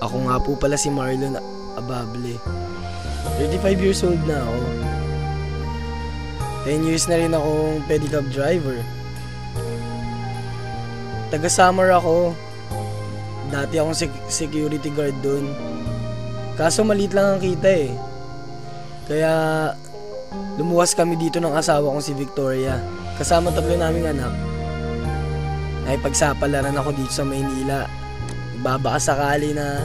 Ako nga po pala si Marlon Abable. 35 years old na ako. 10 years na rin akong pedicab driver. Taga Samar ako. Dati akong security guard dun. Kaso maliit lang ang kita eh. Kaya lumuwas kami dito ng asawa kong si Victoria. Kasama 3 naming anak. Ay pagsapalaran ako dito sa Maynila. Nagbabaka sakali na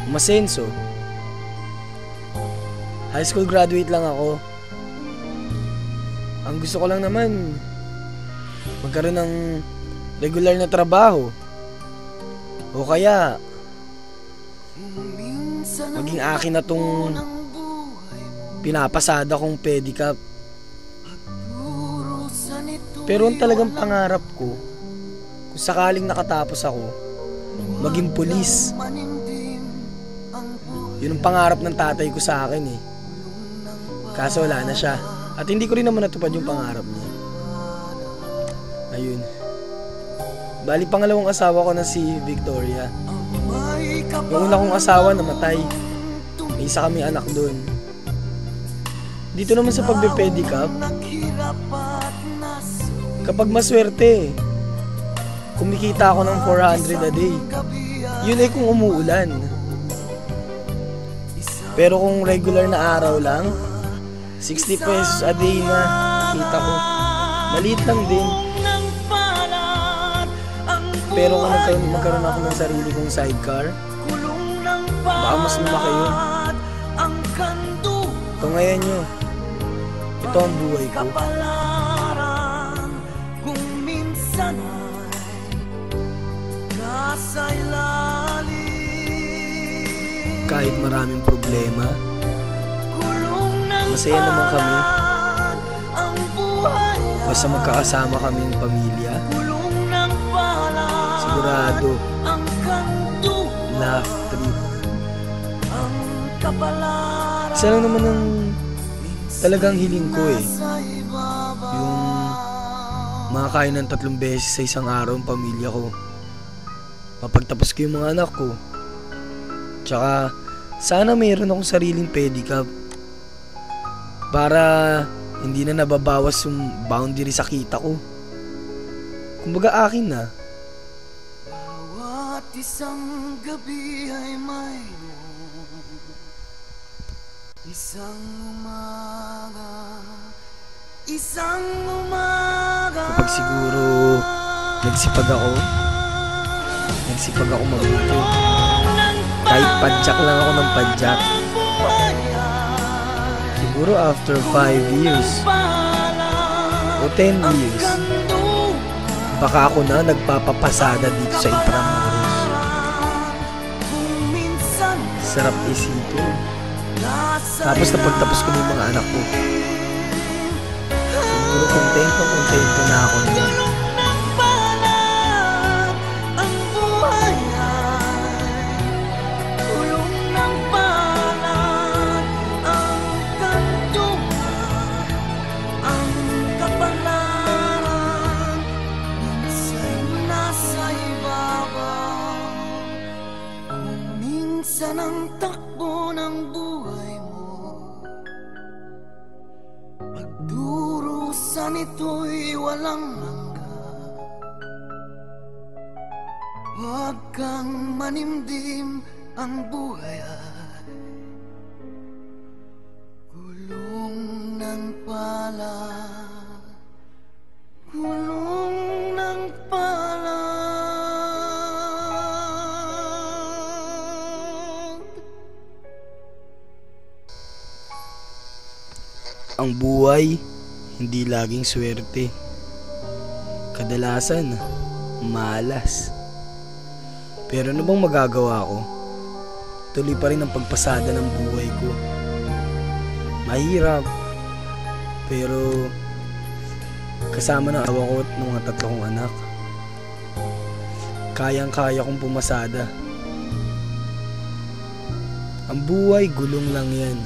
umasenso. High school graduate lang ako. Ang gusto ko lang naman magkaroon ng regular na trabaho. O kaya maging akin na tong pinapasada kong pedicab. Pero ang talagang pangarap ko, kung sakaling nakatapos ako, maging pulis. Yun ang pangarap ng tatay ko sa akin eh. Kaso wala na siya. At hindi ko rin naman natupad yung pangarap niya. Ayun. Bali, pangalawang asawa ko na si Victoria. Yung una kong asawa namatay. May isa kami anak doon. Dito naman sa pagbe-pedicab, kapag maswerte, kumikita ako ng 400 a day. Yun ay kung umuulan. Pero kung regular na araw lang, 60 pesos a day na kita ko. Maliit lang din. Pero kung magkaroon ako ng sarili kong sidecar, baka mas lumaki yun. Ito ngayon yun. Ito ang buhay ko. Kahit maraming problema, masaya naman kami. Basta magkakasama kaming pamilya. Sigurado, laugh trip. Isa lang naman ang talagang hiling ko eh. Yung makakain ng 3 beses sa isang araw ang pamilya ko. Mapagtapos ko yung mga anak ko. Tsaka, sana mayroon akong sariling pedicab. Para hindi na nababawas yung boundary sa kita ko. Kumbaga akin na. Bawat isang gabi ay mayroon isang umaga. Kapag siguro nagsipag ako mabuti. Kahit padjak lang ako ng padjak. Siguro after 5 years o 10 years, baka ako na nagpapapasada dito sa Intramuros. Sarap isipin. Tapos napagtapos ko ng mga anak ko. Siguro kontento na ako na. Minsan ang takbo ng buhay mo, pagdurusan ito'y walang hanggan. Huwag kang manimdim, ang buhay ay gulong ng palad, gulong ng palad. Ang buhay, hindi laging swerte. Kadalasan, malas. Pero ano bang magagawa ko? Tuloy pa rin ang pagpasada ng buhay ko. Mahirap. Pero kasama ng awa ko at ng mga 3 kong anak, kayang-kaya kong pumasada. Ang buhay, gulong lang yan.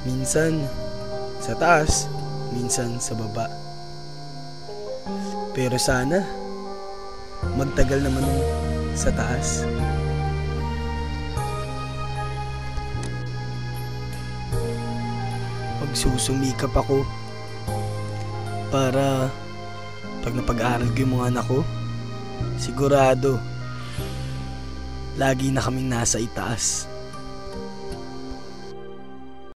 Minsan sa taas, minsan sa baba. Pero sana magtagal naman sa taas. Nagsusumikap ako para pag napag-aral ko yung mga anak ko, sigurado lagi na kaming nasa itaas.